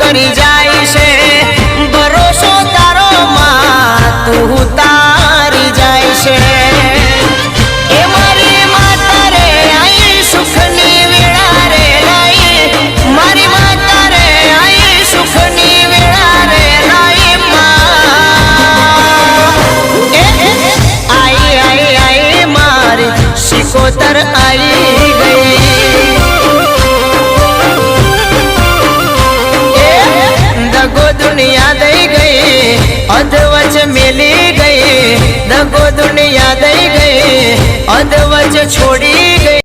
કરી જાય છે ભરોસો તારો માં તું તારી જાય છે એ મારી માતા રે આઈ સુખની વેળા રે લાઈ મારી માતા રે આઈ સુખની વેળા રે લાઈ માં આઈ આઈ આઈ મારી સિકોતર આઈ ગઈ दगो दुनिया दई गई अधवच मिली गई दगो दुनिया दई गई अधवच छोड़ी गई।